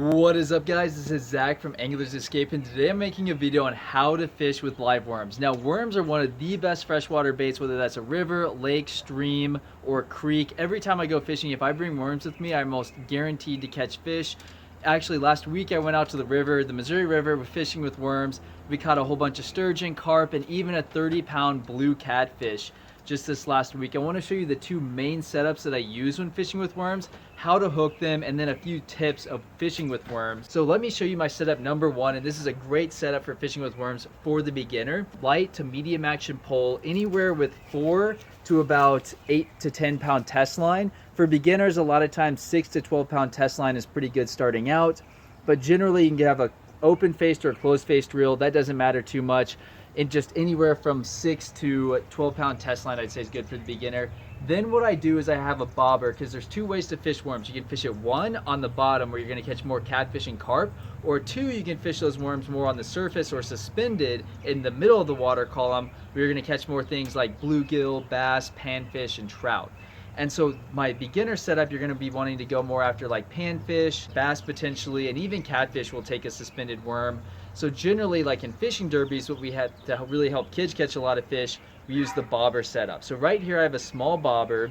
What is up, guys? This is Zach from Anglers Escape, and today I'm making a video on how to fish with live worms. Now, worms are one of the best freshwater baits, whether that's a river, lake, stream, or creek. Every time I go fishing, if I bring worms with me, I'm most guaranteed to catch fish. Actually, last week I went out to the river, the Missouri River, fishing with worms. We caught a whole bunch of sturgeon, carp, and even a 30-pound blue catfish just this last week. I want to show you the two main setups that I use when fishing with worms, how to hook them, and then a few tips of fishing with worms. So let me show you my setup number one, and this is a great setup for fishing with worms for the beginner. Light to medium action pole, anywhere with 4 to about 8 to 10 pound test line. For beginners, a lot of times 6 to 12 pound test line is pretty good starting out, but generally you can have a open faced or closed faced reel. That doesn't matter too much. In just anywhere from 6 to 12 pound test line, I'd say is good for the beginner. Then what I do is I have a bobber, because there's two ways to fish worms. You can fish it, one, on the bottom where you're going to catch more catfish and carp, or two, you can fish those worms more on the surface or suspended in the middle of the water column where you're going to catch more things like bluegill, bass, panfish, and trout. And so my beginner setup, you're going to be wanting to go more after like panfish, bass potentially, and even catfish will take a suspended worm. So generally, like in fishing derbies, what we had to really help kids catch a lot of fish, we use the bobber setup. So right here I have a small bobber,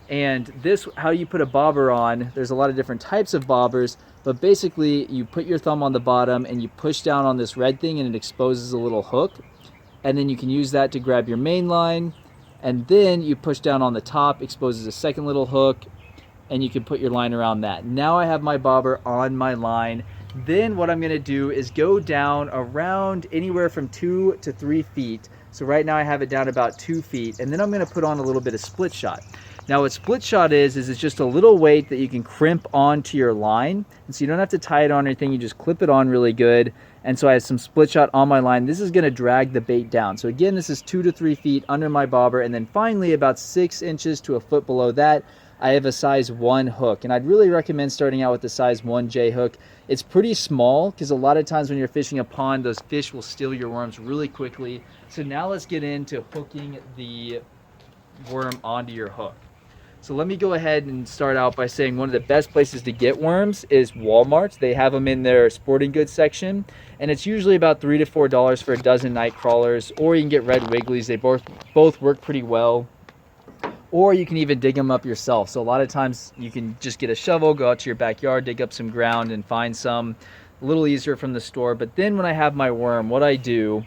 and this, how you put a bobber on, there's a lot of different types of bobbers, but basically you put your thumb on the bottom and you push down on this red thing and it exposes a little hook, and then you can use that to grab your main line, and then you push down on the top, exposes a second little hook, and you can put your line around that. Now I have my bobber on my line. Then what I'm going to do is go down around anywhere from 2 to 3 feet. So right now I have it down about 2 feet, and then I'm going to put on a little bit of split shot. Now what split shot is it's just a little weight that you can crimp onto your line, and so you don't have to tie it on or anything, you just clip it on really good. And so I have some split shot on my line. This is going to drag the bait down. So again, this is 2 to 3 feet under my bobber, and then finally about 6 inches to a foot below that, I have a size 1 hook, and I'd really recommend starting out with the size 1J hook. It's pretty small because a lot of times when you're fishing a pond, those fish will steal your worms really quickly. So now let's get into hooking the worm onto your hook. So let me go ahead and start out by saying one of the best places to get worms is Walmart. They have them in their sporting goods section, and it's usually about $3 to $4 for a dozen night crawlers, or you can get red wigglies. They both work pretty well. Or you can even dig them up yourself. So a lot of times you can just get a shovel, go out to your backyard, dig up some ground and find some. A little easier from the store. But then when I have my worm, what I do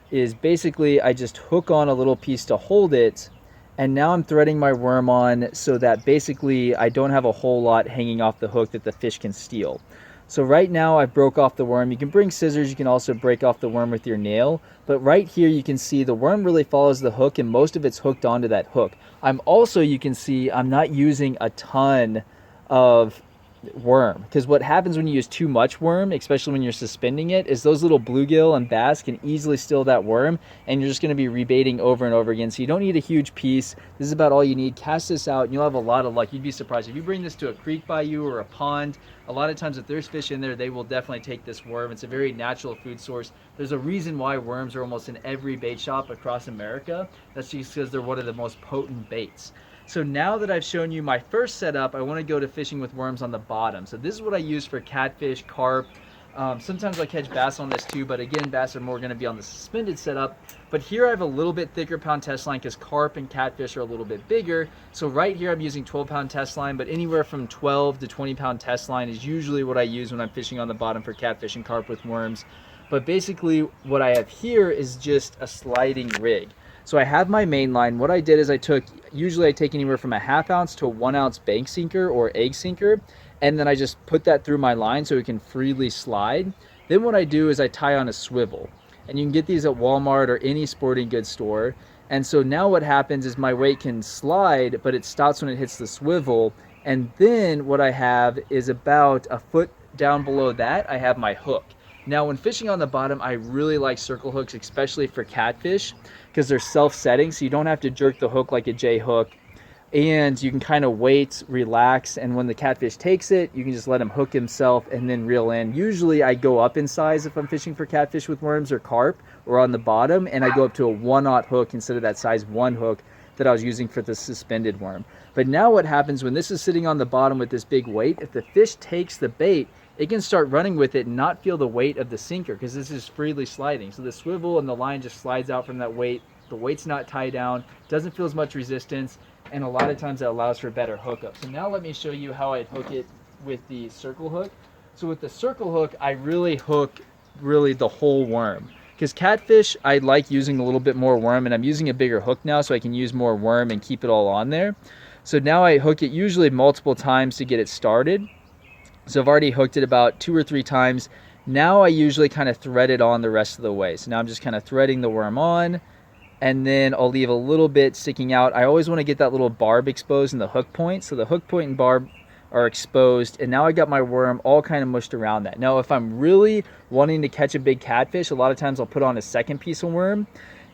is basically I just hook on a little piece to hold it, and now I'm threading my worm on so that basically I don't have a whole lot hanging off the hook that the fish can steal. So right now I broke off the worm. You can bring scissors, you can also break off the worm with your nail, but right here you can see the worm really follows the hook and most of it's hooked onto that hook. You can see I'm not using a ton of worm, because what happens when you use too much worm, especially when you're suspending it, is those little bluegill and bass can easily steal that worm, and you're just going to be rebaiting over and over again. So you don't need a huge piece. This is about all you need. Cast this out and you'll have a lot of luck. You'd be surprised if you bring this to a creek by you or a pond. A lot of times if there's fish in there, they will definitely take this worm. It's a very natural food source. There's a reason why worms are almost in every bait shop across America. That's just because they're one of the most potent baits. So now that I've shown you my first setup, I want to go to fishing with worms on the bottom. So this is what I use for catfish, carp. Sometimes I catch bass on this too, but again, bass are more going to be on the suspended setup. But here I have a little bit thicker pound test line because carp and catfish are a little bit bigger. So right here I'm using 12-pound test line, but anywhere from 12 to 20-pound test line is usually what I use when I'm fishing on the bottom for catfish and carp with worms. But basically what I have here is just a sliding rig. So I have my main line. What I did is usually I take anywhere from a 1/2 ounce to a 1 ounce bank sinker or egg sinker, and then I just put that through my line so it can freely slide. Then what I do is I tie on a swivel, and you can get these at Walmart or any sporting goods store. And so now what happens is my weight can slide, but it stops when it hits the swivel. And then what I have is about a foot down below that, I have my hook. Now when fishing on the bottom, I really like circle hooks, especially for catfish, because they're self-setting, so you don't have to jerk the hook like a J hook, and you can kind of wait, relax, and when the catfish takes it, you can just let him hook himself and then reel in. Usually I go up in size if I'm fishing for catfish with worms or carp, or on the bottom, and I go up to a 1/0 hook instead of that size 1 hook that I was using for the suspended worm. But now what happens when this is sitting on the bottom with this big weight, if the fish takes the bait, it can start running with it and not feel the weight of the sinker because this is freely sliding. So the swivel and the line just slides out from that weight. The weight's not tied down, doesn't feel as much resistance, and a lot of times that allows for better hookup. So now let me show you how I'd hook it with the circle hook. So with the circle hook, I really hook the whole worm. Because catfish, I like using a little bit more worm, and I'm using a bigger hook now so I can use more worm and keep it all on there. So now I hook it usually multiple times to get it started. So I've already hooked it about 2 or 3 times. Now I usually kind of thread it on the rest of the way. So now I'm just kind of threading the worm on, and then I'll leave a little bit sticking out. I always want to get that little barb exposed in the hook point. So the hook point and barb are exposed, and now I got my worm all kind of mushed around that. Now if I'm really wanting to catch a big catfish, a lot of times I'll put on a second piece of worm,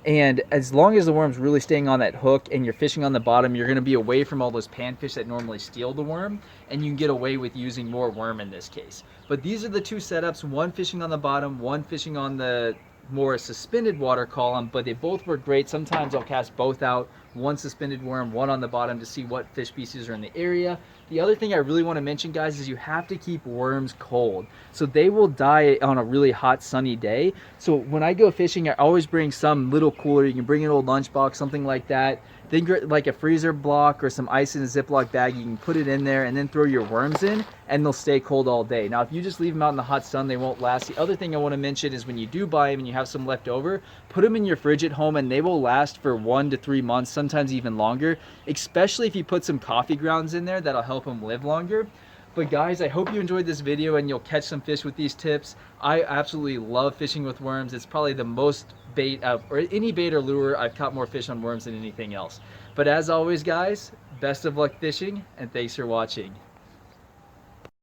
and as long as the worm's really staying on that hook and you're fishing on the bottom, you're going to be away from all those panfish that normally steal the worm, and you can get away with using more worm in this case. But these are the two setups, one fishing on the bottom, one fishing on the more suspended water column, but they both work great. Sometimes I'll cast both out, one suspended worm, one on the bottom, to see what fish species are in the area. The other thing I really want to mention, guys, is you have to keep worms cold. So they will die on a really hot, sunny day. So when I go fishing, I always bring some little cooler. You can bring an old lunchbox, something like that. Think like a freezer block or some ice in a Ziploc bag. You can put it in there and then throw your worms in, and they'll stay cold all day. Now, if you just leave them out in the hot sun, they won't last. The other thing I want to mention is when you do buy them and you have some left over, put them in your fridge at home, and they will last for 1 to 3 months, sometimes even longer, especially if you put some coffee grounds in there. That'll help them live longer. But guys, I hope you enjoyed this video and you'll catch some fish with these tips. I absolutely love fishing with worms. It's probably the most bait, or any bait or lure, I've caught more fish on worms than anything else. But as always, guys, best of luck fishing, and thanks for watching.